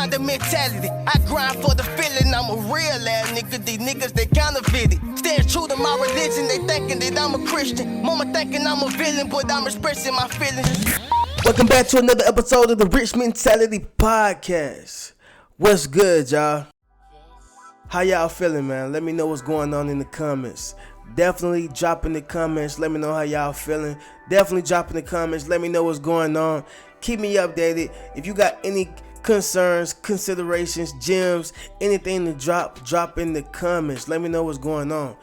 about the mentality. I grind for the feeling. I'm a real ass nigga. These niggas, they counterfeited. Stay true to my religion. They thinking that I'm a Christian. Mama thinking I'm a villain, but I'm expressing my feelings. Welcome back to another episode of the Rich Mentality Podcast. What's good, y'all? How y'all feeling, man? Let me know what's going on in the comments. Definitely drop in the comments. Let me know how y'all feeling. Definitely drop in the comments. Let me know what's going on. Keep me updated. If you got any concerns, considerations, gems, anything to drop in the comments. Let me know what's going on.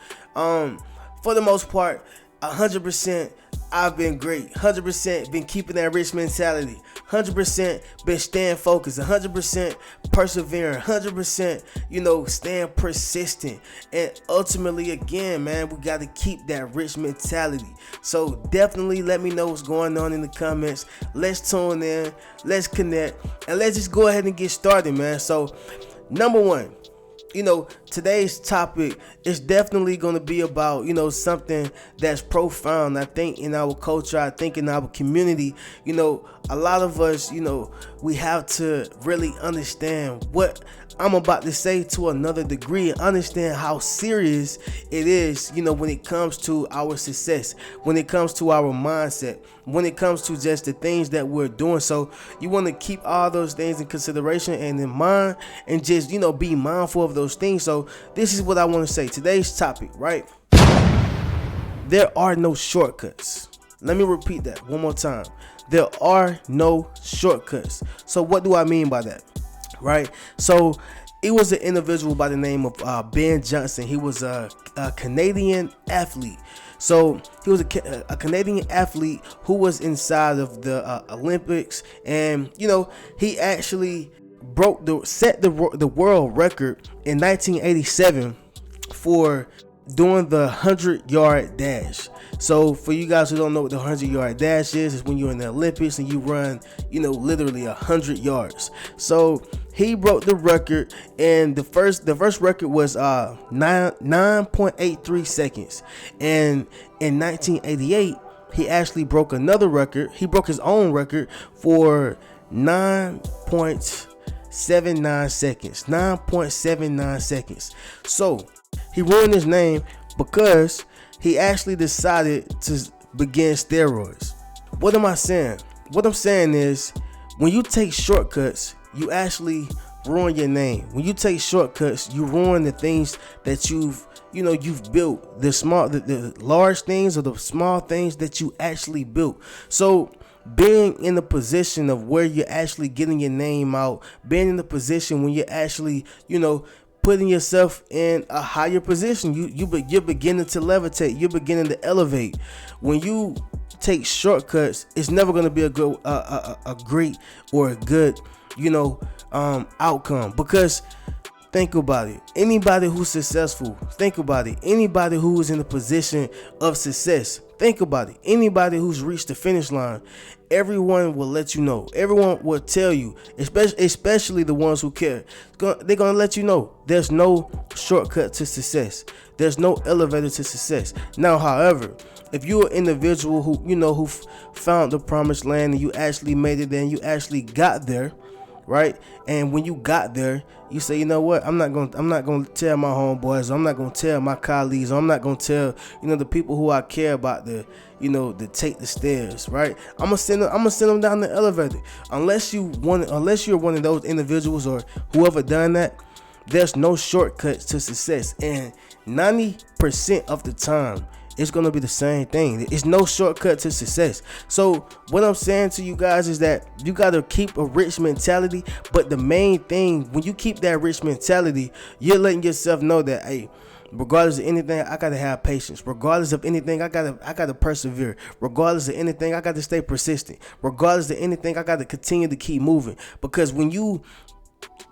For the most part, 100% I've been great. 100% been keeping that rich mentality. 100% been staying focused. 100% persevering. 100% staying persistent. And ultimately, again, man, we got to keep that rich mentality. So definitely let me know what's going on in the comments. Let's tune in. Let's connect. And let's just go ahead and get started, man. So number one, today's topic is definitely going to be about, something that's profound. I think in our culture, I think in our community, a lot of us, we have to really understand what I'm about to say to another degree and understand how serious it is, when it comes to our success, when it comes to our mindset, when it comes to just the things that we're doing. So you want to keep all those things in consideration and in mind and just, be mindful of those things. So this is what I want to say. Today's topic, right? There are no shortcuts. Let me repeat that one more time. There are no shortcuts. So what do I mean by that? Right, so it was an individual by the name of Ben Johnson. He was a Canadian athlete. So he was a Canadian athlete who was inside of the Olympics, and he actually set the world record in 1987 for doing the 100-yard dash. So for you guys who don't know what the 100-yard dash is when you're in the Olympics and you run, literally 100 yards. So he broke the record, and the first record was 9.83 seconds. And in 1988, he actually broke another record. He broke his own record for 9.79 seconds. 9.79 seconds. So he ruined his name because he actually decided to begin steroids. What am I saying? What I'm saying is, when you take shortcuts, you actually ruin your name. When you take shortcuts, you ruin the things that you've built, the large things or the small things that you actually built. So being in the position of where you're actually getting your name out, being in the position when you're actually, putting yourself in a higher position, you're beginning to levitate, you're beginning to elevate. When you take shortcuts, it's never going to be a great or a good outcome. Because think about it, anybody who's successful, think about it, anybody who is in a position of success, think about it, anybody who's reached the finish line, everyone will let you know. Everyone will tell you, especially the ones who care. They're going to let you know there's no shortcut to success. There's no elevator to success. Now, however, if you're an individual who found the promised land and you actually made it there and you actually got there, right? And when you got there, you say, you know what? I'm not going to tell my homeboys. I'm not going to tell my colleagues. I'm not going to tell, the people who I care about to take the stairs, right? I'm gonna send them down the elevator. Unless you're one of those individuals or whoever done that, there's no shortcuts to success. And 90% of the time, it's going to be the same thing. It's no shortcut to success. So what I'm saying to you guys is that you got to keep a rich mentality. But the main thing, when you keep that rich mentality, you're letting yourself know that, hey, regardless of anything, I got to have patience. Regardless of anything, I got to persevere. Regardless of anything, I got to stay persistent. Regardless of anything, I got to continue to keep moving. Because when you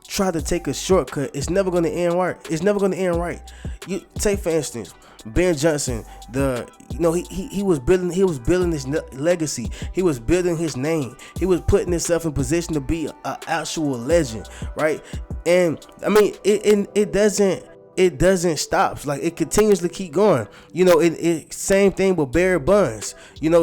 try to take a shortcut, it's never going to end right. It's never going to end right. You take, for instance, Ben Johnson, he was building his legacy. He was building his name. He was putting himself in position to be an actual legend, right? And I mean, it doesn't it doesn't stop. Like, it continuously keep going. It same thing with Barry Bonds.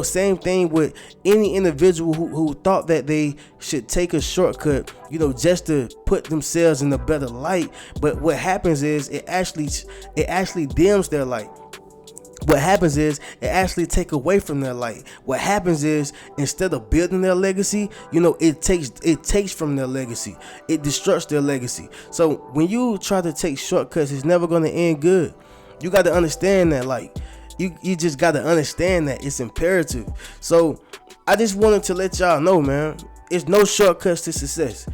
Same thing with any individual who thought that they should take a shortcut, just to put themselves in a better light. But what happens is it actually dims their light. What happens is it actually take away from their light. What happens is, instead of building their legacy, it takes from their legacy. It destructs their legacy. So when you try to take shortcuts, it's never going to end good. You got to understand that. Like, you just got to understand that it's imperative. So I just wanted to let y'all know, man, it's no shortcuts to success.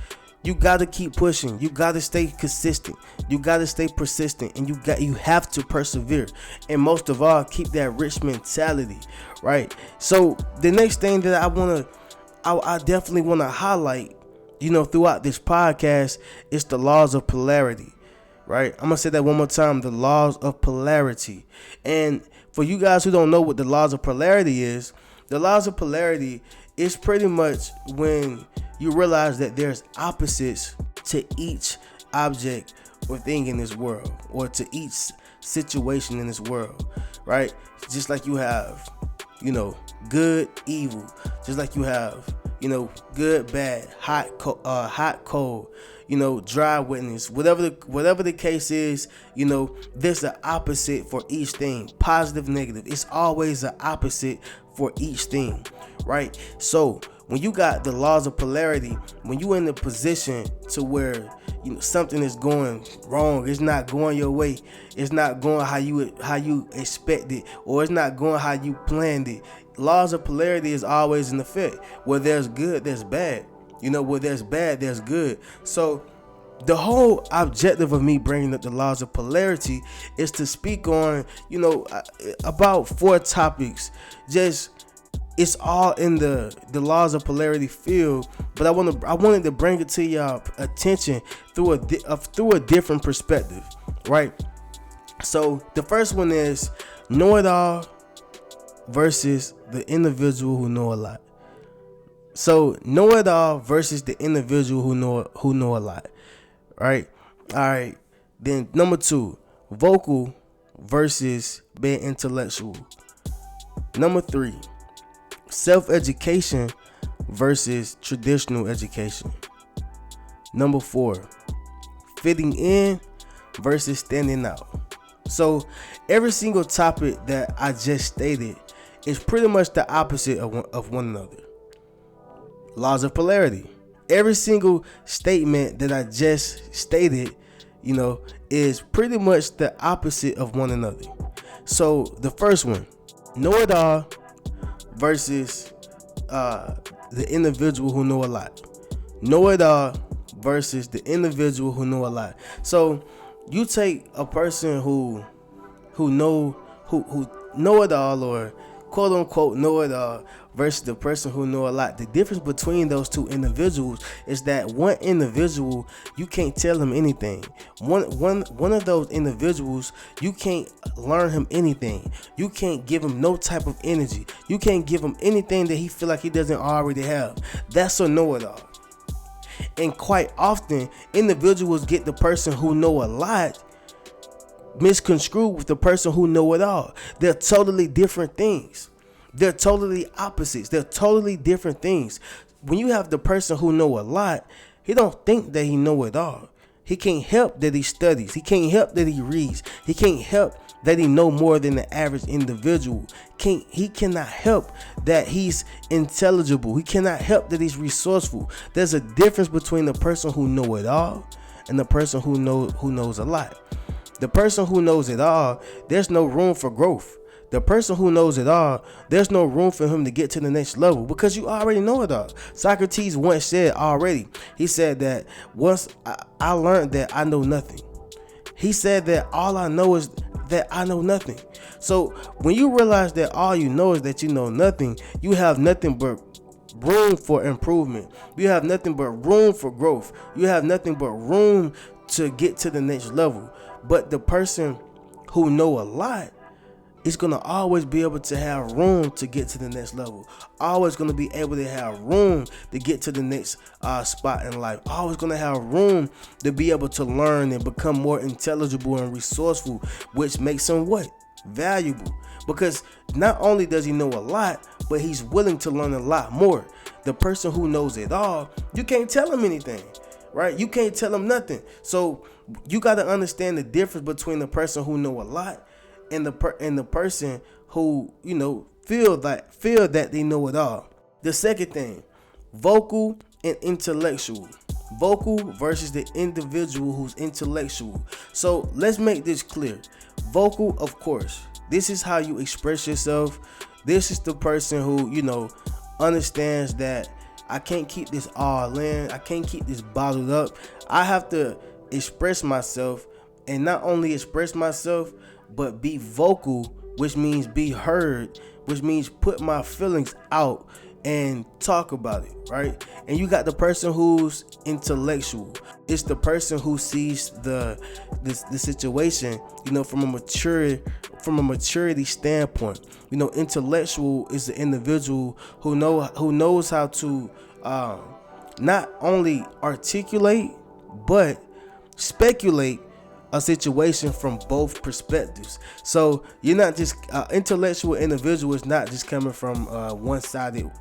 You gotta keep pushing. You gotta stay consistent. You gotta stay persistent, and you have to persevere. And most of all, keep that rich mentality, right? So the next thing that I definitely want to highlight, throughout this podcast, is the laws of polarity, right? I'm gonna say that one more time: the laws of polarity. And for you guys who don't know what the laws of polarity is, the laws of polarity is pretty much when you realize that there's opposites to each object or thing in this world, or to each situation in this world, right? Just like you have, good, evil. Just like you have, good, bad, hot, cold, dry, wetness. Whatever the case is, there's an opposite for each thing. Positive, negative. It's always an opposite for each thing, right? So when you got the laws of polarity, when you in the position to where something is going wrong, it's not going your way, it's not going how you expect it, or it's not going how you planned it. Laws of polarity is always in effect. Where there's good, there's bad. Where there's bad, there's good. So the whole objective of me bringing up the laws of polarity is to speak on, about 4 topics. It's all in the laws of polarity field, but I wanted to bring it to y'all attention through a different perspective, right? So the first one is know-it-all versus the individual who know a lot. So know-it-all versus the individual who know a lot, right? All right. Then number 2, vocal versus being intellectual. Number 3, self-education versus traditional education. Number 4, fitting in versus standing out. So every single topic that I just stated is pretty much the opposite of one another. Laws of polarity. Every single statement that I just stated, is pretty much the opposite of one another. So the first one, know-it-all versus the individual who know a lot. Know-it-all versus the individual who know a lot. So you take a person who know it all, or quote unquote know it all, versus the person who know a lot. The difference between those two individuals is that one individual, you can't tell him anything. One of those individuals, you can't learn him anything. You can't give him no type of energy. You can't give him anything that he feel like he doesn't already have. That's a know-it-all. And quite often, individuals get the person who know a lot misconstrued with the person who know it all. They're totally different things. They're totally opposites. They're totally different things. When you have the person who know a lot, he don't think that he know it all. He can't help that he studies. He can't help that he reads. He can't help that he know more than the average individual. He cannot help that he's intelligible. He cannot help that he's resourceful. There's a difference between the person who know it all and the person who knows a lot. The person who knows it all, there's no room for growth. The person who knows it all, there's no room for him to get to the next level, because you already know it all. Socrates once said already, he said that once I learned that I know nothing. He said that all I know is that I know nothing. So when you realize that all you know is that you know nothing, you have nothing but room for improvement. You have nothing but room for growth. You have nothing but room to get to the next level. But the person who know a lot, it's gonna always be able to have room to get to the next level. Always gonna be able to have room to get to the next spot in life. Always gonna have room to be able to learn and become more intelligible and resourceful, which makes him what? Valuable. Because not only does he know a lot, but he's willing to learn a lot more. The person who knows it all, you can't tell him anything, right? You can't tell him nothing. So you got to understand the difference between the person who know a lot and the person who, you know, feel that they know it all. The second thing, vocal and intellectual. Vocal versus the individual who's intellectual. So let's make this clear. Vocal, of course, this is how you express yourself. This is the person who, you know, understands that I can't keep this all in. I can't keep this bottled up. I have to express myself, and not only express myself, but be vocal, which means be heard, which means put my feelings out and talk about it, right? And you got the person who's intellectual. It's the person who sees the situation, you know, from a maturity standpoint. You know, intellectual is the individual who knows how to not only articulate but speculate a situation from both perspectives. So you're not just intellectual individual is not just coming from one-sided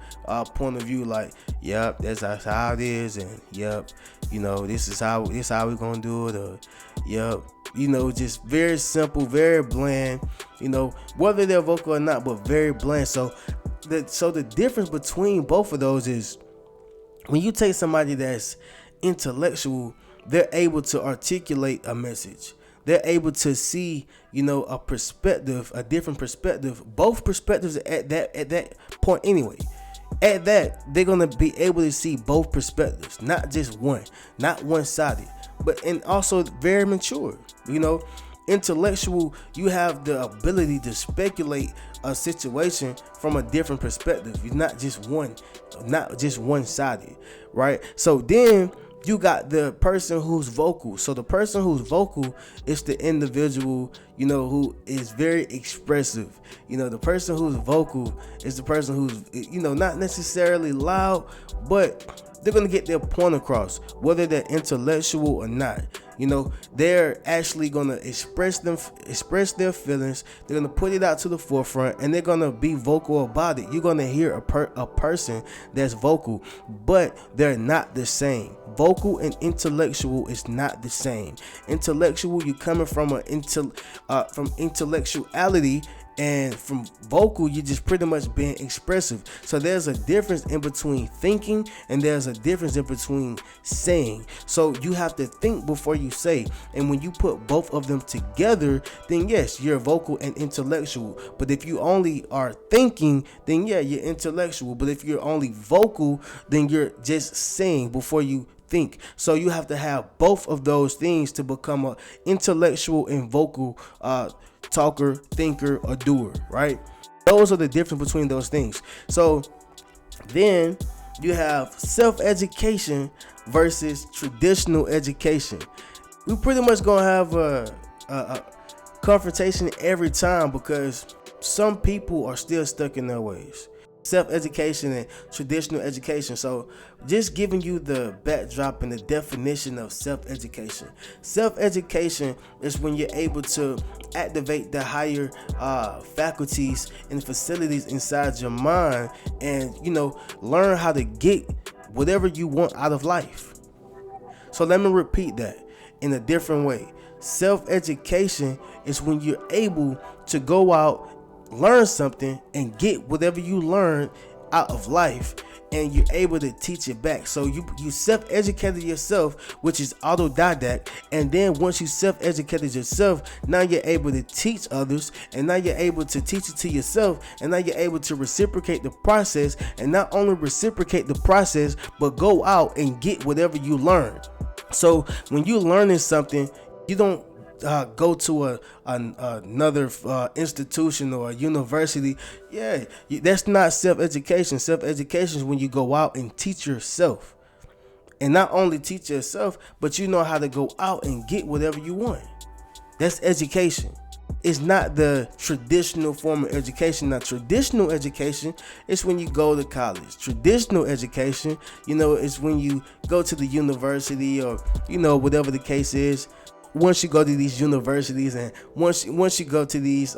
point of view, like, yep, that's how it is, and yep, you know, this is how we're gonna do it, or yep, you know, just very simple, very bland, you know, whether they're vocal or not, but very bland. So the difference between both of those is when you take somebody that's intellectual, they're able to articulate a message. They're able to see, you know, a perspective, a different perspective, both perspectives at that point anyway. At that, they're gonna be able to see both perspectives, not just one, not one-sided, and also very mature. You know, intellectual, you have the ability to speculate a situation from a different perspective. You're not just one-sided, right? So then you got the person who's vocal. So the person who's vocal is the individual, you know, who is very expressive. You know, the person who's vocal is the person who's, you know, not necessarily loud, but they're going to get their point across, whether they're intellectual or not. You know, they're actually going to express their feelings. They're going to put it out to the forefront, and they're going to be vocal about it. You're going to hear a person that's vocal, but they're not the same. Vocal and intellectual is not the same. Intellectual, you coming from from intellectuality, and from vocal, you just pretty much being expressive. So there's a difference in between thinking, and there's a difference in between saying. So you have to think before you say. And when you put both of them together, then yes, you're vocal and intellectual. But if you only are thinking, then yeah, you're intellectual. But if you're only vocal, then you're just saying before you think. So you have to have both of those things to become an intellectual and vocal talker, thinker, or doer, right? Those are the difference between those things. So then you have self-education versus traditional education. We pretty much gonna have a confrontation every time, because some people are still stuck in their ways. Self-education and traditional education. So just giving you the backdrop and the definition of self-education. Self-education is when you're able to activate the higher faculties and facilities inside your mind, and, you know, learn how to get whatever you want out of life. So let me repeat that in a different way. Self-education is when you're able to go out, learn something, and get whatever you learn out of life, and you're able to teach it back. So you self-educated yourself, which is autodidact, and then once you self-educated yourself, now you're able to teach others, and now you're able to teach it to yourself, and now you're able to reciprocate the process, and not only reciprocate the process, but go out and get whatever you learn. So when you're learning something, you don't go to another institution or a university. Yeah, that's not self-education. Self-education is when you go out and teach yourself, and not only teach yourself, but you know how to go out and get whatever you want. That's education. it's not the traditional form of education. Now, traditional education is when you go to college. Traditional education, is when you go to the university, or whatever the case is. Once you go to these universities, and once you go to these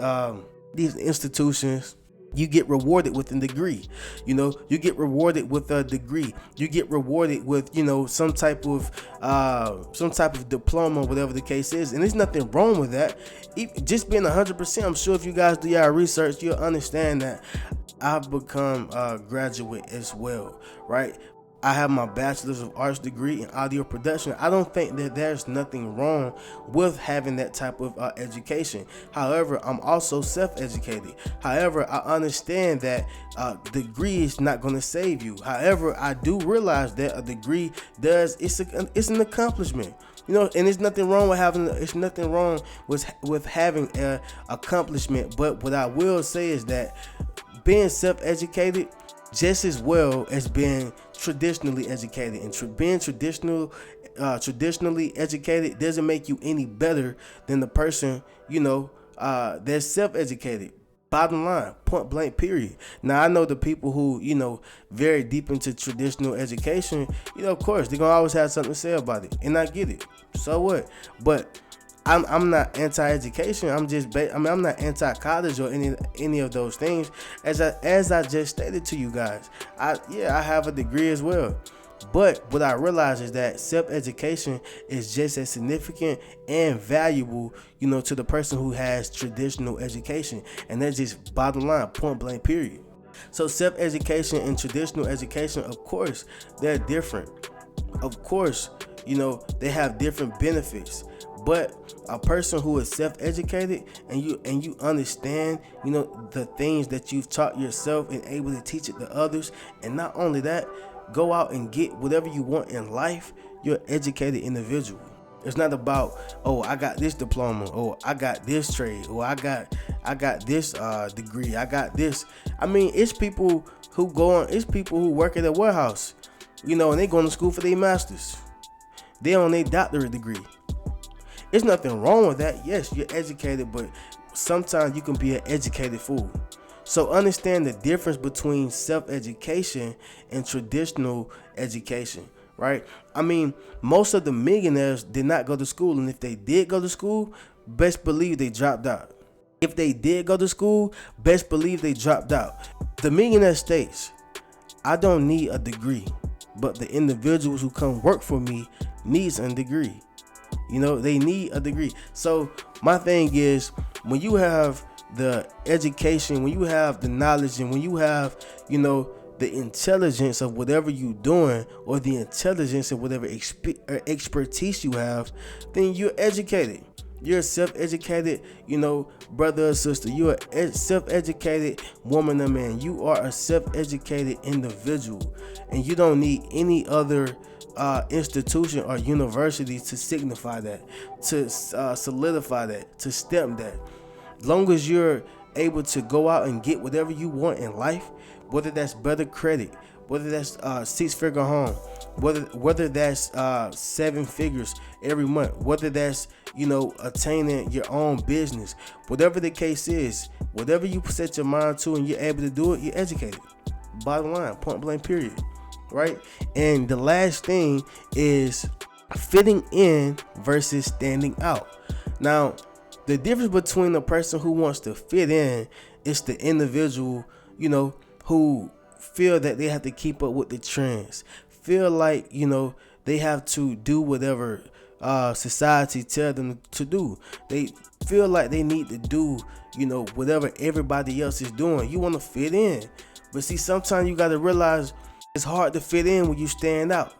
institutions, you get rewarded with a degree. You get rewarded with a degree. You get rewarded with some type of diploma, whatever the case is. And there's nothing wrong with that. Just being 100%, I'm sure if you guys do your research, you'll understand that I've become a graduate as well, right? I have my bachelor's of arts degree in audio production. I don't think that there's nothing wrong with having that type of education. However, I'm also self-educated. However, I understand that degree is not going to save you. However, I do realize that a degree it's an accomplishment. And there's nothing wrong with having an accomplishment. But what I will say is that being self-educated just as well as being traditionally educated, and being traditionally educated doesn't make you any better than the person that's self-educated. Bottom line, point blank, period. Now, I know the people who very deep into traditional education, of course they're gonna always have something to say about it, and I get it. So what? But I'm not anti-education. I'm not anti-college or any of those things. As I just stated to you guys, I have a degree as well. But what I realize is that self-education is just as significant and valuable, to the person who has traditional education. And that's just bottom line, point blank, period. So self-education and traditional education, of course, they're different. Of course, they have different benefits. But a person who is self-educated and you understand, the things that you've taught yourself and able to teach it to others, and not only that, go out and get whatever you want in life, you're an educated individual. It's not about, oh, I got this diploma, or I got this trade, or I got this degree, I got this. I mean, it's people who work at a warehouse, and they going to school for their masters. They on their doctorate degree. There's nothing wrong with that. Yes, you're educated, but sometimes you can be an educated fool. So understand the difference between self-education and traditional education, right? I mean, most of the millionaires did not go to school, and if they did go to school, best believe they dropped out. If they did go to school, best believe they dropped out. The millionaire states, I don't need a degree, but the individuals who come work for me needs a degree. They need a degree. So my thing is, when you have the education, when you have the knowledge, and when you have, the intelligence of whatever you're doing, or the intelligence of whatever expertise you have, then you're educated. You're a self-educated, brother or sister. You're a self-educated woman or man. You are a self-educated individual, and you don't need any other institution or university to signify that, to solidify that, to stamp that. As long as you're able to go out and get whatever you want in life, whether that's better credit, whether that's 6-figure home, whether that's 7 figures every month, whether that's attaining your own business, whatever the case is, whatever you set your mind to and you're able to do it, you're educated. Bottom line, point blank, period. Right? And the last thing is fitting in versus standing out. Now, the difference between a person who wants to fit in is the individual, who feel that they have to keep up with the trends, feel like, they have to do whatever society tell them to do. They feel like they need to do, whatever everybody else is doing. You want to fit in. But see, sometimes you got to realize it's hard to fit in when you stand out.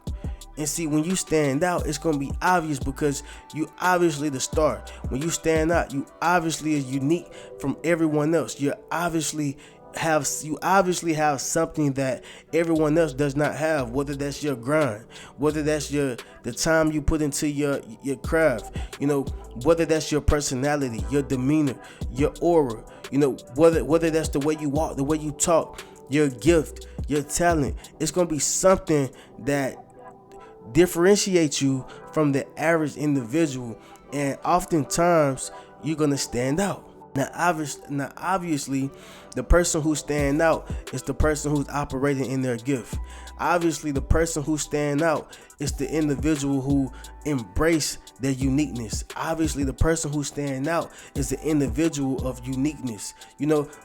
And see, when you stand out, it's going to be obvious because you obviously the star. When you stand out, you obviously is unique from everyone else. You obviously have something that everyone else does not have, whether that's your grind, whether that's the time you put into your craft, whether that's your personality, your demeanor, your aura, whether that's the way you walk, the way you talk, your gift, your talent. It's going to be something that differentiates you from the average individual, and oftentimes you're going to stand out. Now, obviously, the person who's standing out is the person who's operating in their gift. Obviously, the person who's standing out is the individual who embrace their uniqueness. Obviously, the person who's standing out is the individual of uniqueness.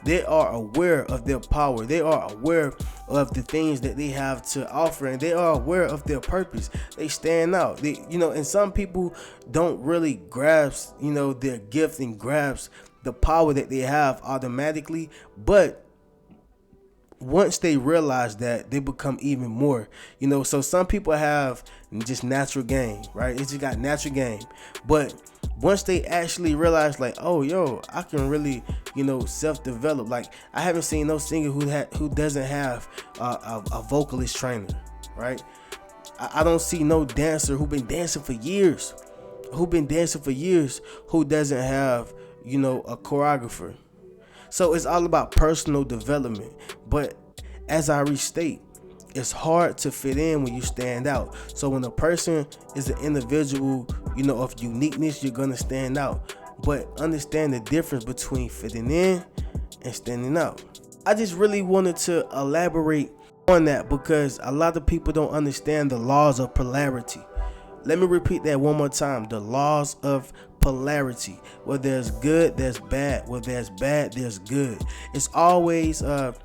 They are aware of their power. They are aware of the things that they have to offer, and they are aware of their purpose. They stand out. And some people don't really grasp, their gift and grasp the power that they have automatically, but once they realize that, they become even more. So some people have just natural game, right? It's just got natural game, but once they actually realize, like, oh, yo, I can really, self-develop. Like, I haven't seen no singer who doesn't have a vocalist trainer, right? I don't see no dancer who been dancing for years, who doesn't have, a choreographer. So it's all about personal development. But as I restate, it's hard to fit in when you stand out. So when a person is an individual, of uniqueness, you're gonna stand out. But understand the difference between fitting in and standing out. I just really wanted to elaborate on that because a lot of people don't understand the laws of polarity. Let me repeat that one more time. The laws of polarity. Where there's good, there's bad. Where there's bad, there's good. It's always the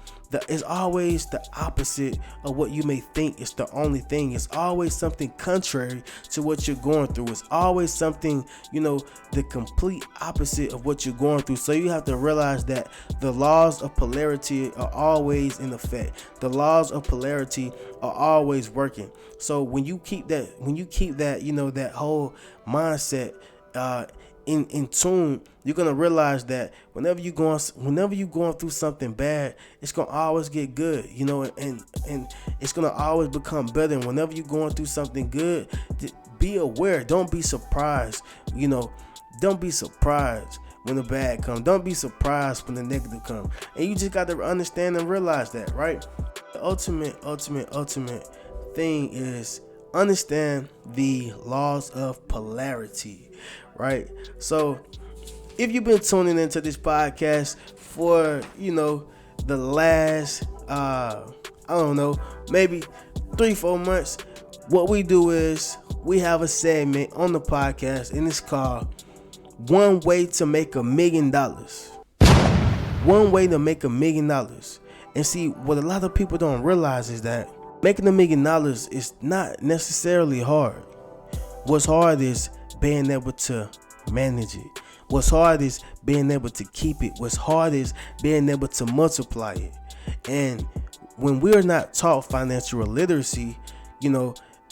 opposite of what you may think is the only thing. It's always something contrary to what you're going through. It's always something, the complete opposite of what you're going through. So you have to realize that the laws of polarity are always in effect. The laws of polarity are always working. So when you keep that, that whole mindset in tune, you're gonna realize that whenever you're going through something bad, it's gonna always get good, and it's gonna always become better. And whenever you're going through something good, be aware. Don't be surprised. Don't be surprised when the bad comes. Don't be surprised when the negative comes. And you just got to understand and realize that, right? The ultimate thing is understand the laws of polarity, right? So if you've been tuning into this podcast for the last maybe 3-4 months, what we do is we have a segment on the podcast, and it's called One Way to Make $1 Million. One way to make $1 million. And see, what a lot of people don't realize is that making $1 million is not necessarily hard. What's hard is being able to manage it. What's hard is being able to keep it. What's hard is being able to multiply it. And when we're not taught financial literacy,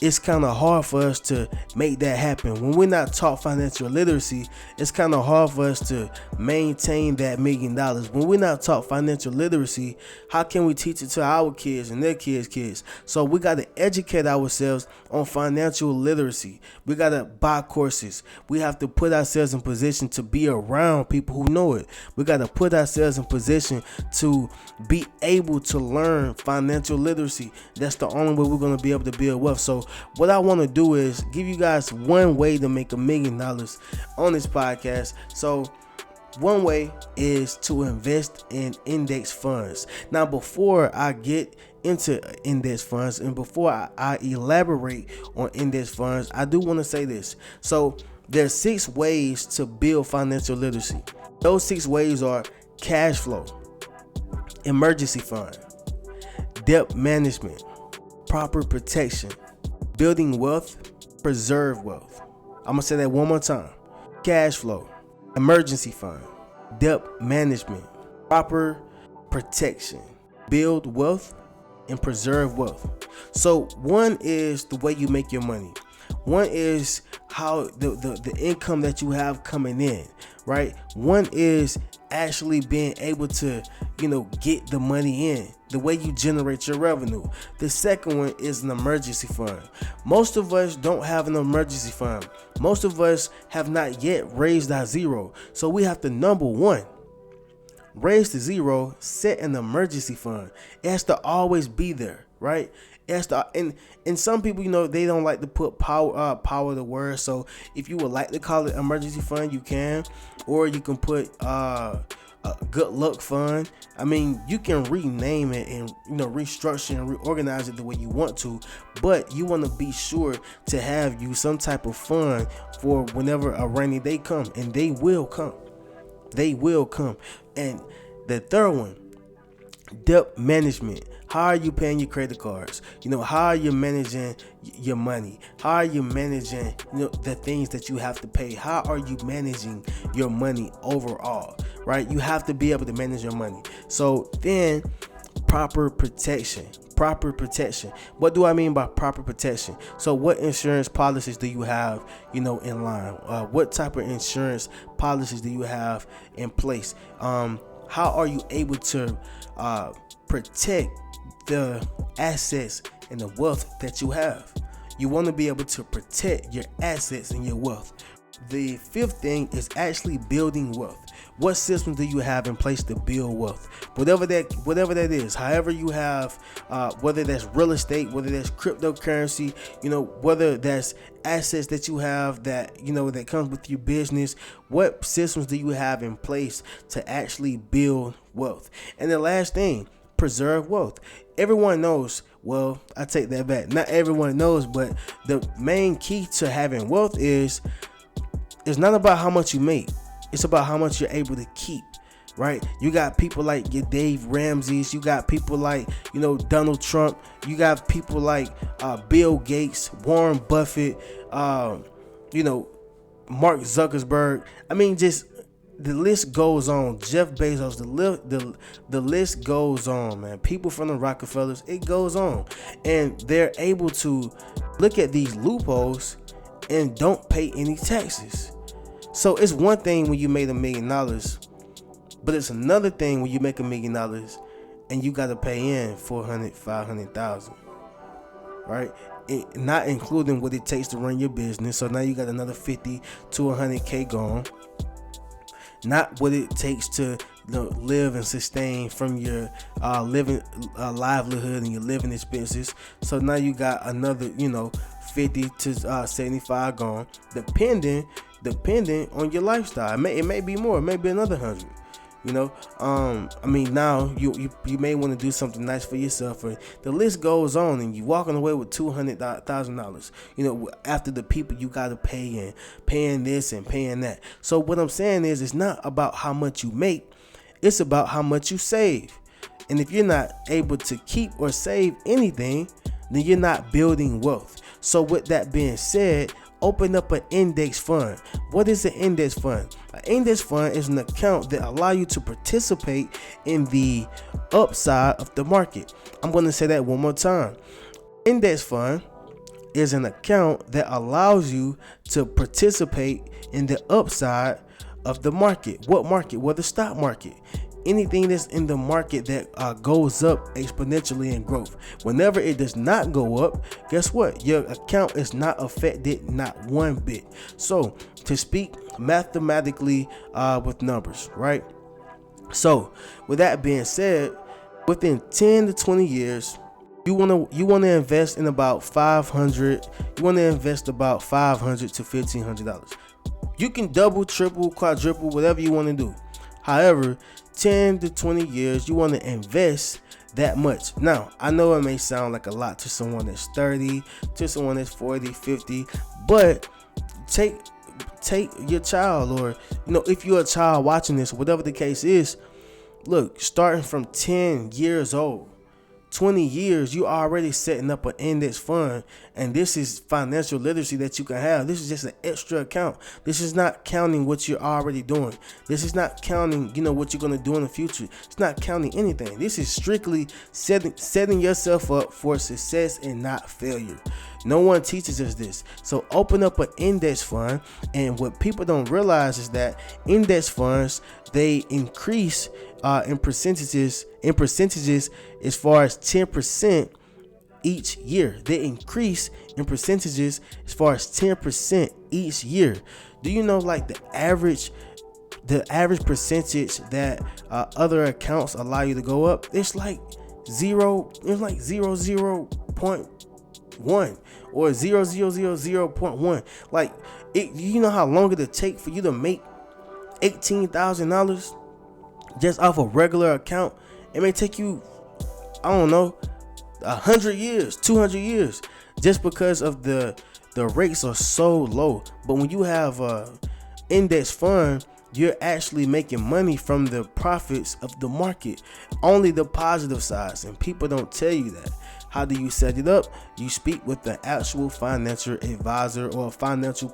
it's kind of hard for us to make that happen. When we're not taught financial literacy, it's kind of hard for us to maintain that $1 million. When we're not taught financial literacy, how can we teach it to our kids and their kids? So we got to educate ourselves on financial literacy. We got to buy courses. We have to put ourselves in position to be around people who know it. We got to put ourselves in position to be able to learn financial literacy. That's the only way we're going to be able to build wealth. So what I want to do is give you guys one way to make $1 million on this podcast. So one way is to invest in index funds. Now, before I get into index funds and before I elaborate on index funds, I do want to say this. So there's 6 ways to build financial literacy. Those 6 ways are cash flow, emergency fund, debt management, proper protection, building wealth, preserve wealth. I'm going to say that one more time. Cash flow, emergency fund, debt management, proper protection, build wealth, and preserve wealth. So one is the way you make your money. One is how the income that you have coming in, right? One is actually being able to, get the money in, the way you generate your revenue. The second one is an emergency fund. Most of us don't have an emergency fund. Most of us have not yet raised our zero. So we have to, number one, raise the zero, set an emergency fund. It has to always be there, right? That's the and some people, they don't like to put power to words. So if you would like to call it emergency fund, you can, or you can put a good luck fund. I mean, you can rename it and restructure and reorganize it the way you want to, but you want to be sure to have you some type of fund for whenever a rainy day come, and they will come. They will come. And the third one, debt management. How are you paying your credit cards? How are you managing your money? How are you managing the things that you have to pay? How are you managing your money overall, right? You have to be able to manage your money. So then, proper protection. What do I mean by proper protection? So what insurance policies do you have in line? What type of insurance policies do you have in place? How are you able to protect the assets and the wealth that you have? You want to be able to protect your assets and your wealth. The fifth thing is actually building wealth. What systems do you have in place to build wealth? Whatever that is, however you have, whether that's real estate, whether that's cryptocurrency, whether that's assets that you have that that comes with your business. What systems do you have in place to actually build wealth? And the last thing, preserve wealth. Everyone knows. Well, I take that back. Not everyone knows, but the main key to having wealth is it's not about how much you make. It's about how much you're able to keep, right? You got people like your Dave Ramsey's. You got people like, Donald Trump. You got people like Bill Gates, Warren Buffett, Mark Zuckerberg. I mean, just the list goes on. Jeff Bezos, the list goes on, man. People from the Rockefellers, it goes on. And they're able to look at these loopholes and don't pay any taxes. So it's one thing when you made $1 million, but it's another thing when you make $1 million and you got to pay in 500,000, right? Not including what it takes to run your business. So now you got another 50 to 100K gone. Not what it takes to live and sustain from your living livelihood and your living expenses. So now you got another 50 to 75 gone, depending on your lifestyle. It may be more, it may be another 100. I mean, now you may want to do something nice for yourself, or the list goes on, and you walking away with $200,000. After the people you got to pay and paying this and paying that. So what I'm saying is, it's not about how much you make, it's about how much you save. And if you're not able to keep or save anything, then you're not building wealth. So with that being said, open up an index fund. What is an index fund? An index fund is an account that allows you to participate in the upside of the market. I'm going to say that one more time. Index fund is an account that allows you to participate in the upside of the market. What market? Well, the stock market. Anything that's in the market that goes up exponentially in growth. Whenever it does not go up, guess what? Your account is not affected, not one bit. So to speak mathematically with numbers, right? So with that being said, within 10 to 20 years, you want to invest in about 500. You want to invest about $500 to $1,500. You can double, triple, quadruple, whatever you want to do. However, 10 to 20 years, you want to invest that much. Now, I know it may sound like a lot to someone that's 30, to someone that's 40, 50, but take your child, or if you're a child watching this, whatever the case is, look, starting from 10 years old, 20 years, you already setting up an index fund, and this is financial literacy that you can have. This is just an extra account. This is not counting what you're already doing. This is not counting, what you're going to do in the future. It's not counting anything. This is strictly setting yourself up for success and not failure. No one teaches us this. So open up an index fund, and what people don't realize is that index funds, they increase in percentages as far as 10% each year. They increase in percentages as far as 10% each year. Do you know, like, the average percentage that other accounts allow you to go up? It's like 0.00 0.1 or 0.000.1. Like, you know how long it'll take for you to make $18,000 just off a regular account? It may take you, I don't know, 100 years, 200 years, just because of the rates are so low. But when you have a index fund, you're actually making money from the profits of the market, only the positive sides, and people don't tell you that. How do you set it up? You speak with the actual financial advisor or a financial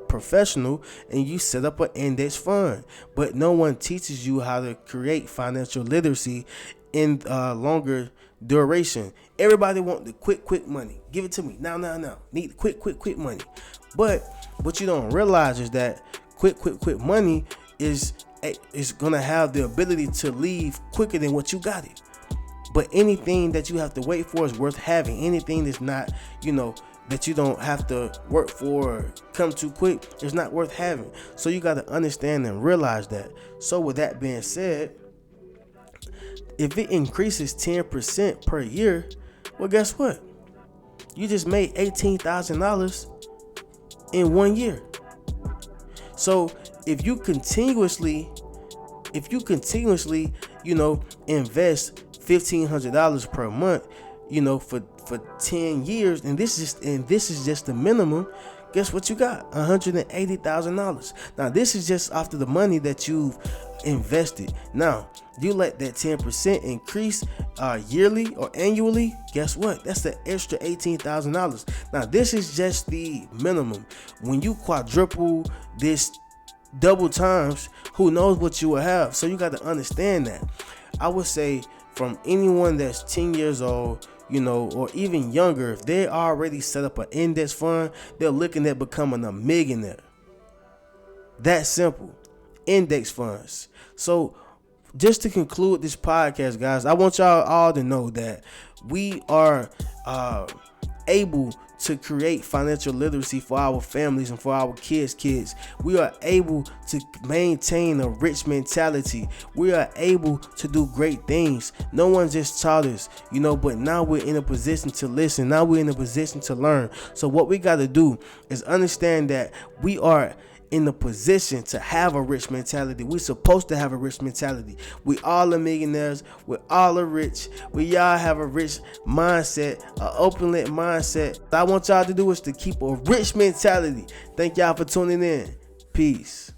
professional, and you set up an index fund. But no one teaches you how to create financial literacy in longer duration. Everybody want the quick money. Give it to me now. Need quick money. But what you don't realize is that quick money is gonna have the ability to leave quicker than what you got it. But anything that you have to wait for is worth having. Anything that's not, that you don't have to work for or come too quick, it's not worth having. So you got to understand and realize that. So with that being said, if it increases 10% per year, well, guess what? You just made $18,000 in 1 year. So if you continuously, invest $1,500 per month, for 10 years, and this is just the minimum, guess what you got? $180,000. Now this is just after the money that you've invested. Now you let that 10% increase yearly or annually, guess what? That's the extra $18,000. Now this is just the minimum. When you quadruple this double times, who knows what you will have. So you got to understand that. I would say from anyone that's 10 years old, or even younger, if they already set up an index fund, they're looking at becoming a millionaire. That simple. Index funds. So just to conclude this podcast, guys, I want y'all all to know that we are able to create financial literacy for our families and for our kids. We are able to maintain a rich mentality. We are able to do great things. No one just taught us, but now we're in a position to listen. Now we're in a position to learn. So what we got to do is understand that we are in the position to have a rich mentality. We're supposed to have a rich mentality. We all are millionaires. We all are rich. We all have a rich mindset, an open-lit mindset. What I want y'all to do is to keep a rich mentality. Thank y'all for tuning in. Peace.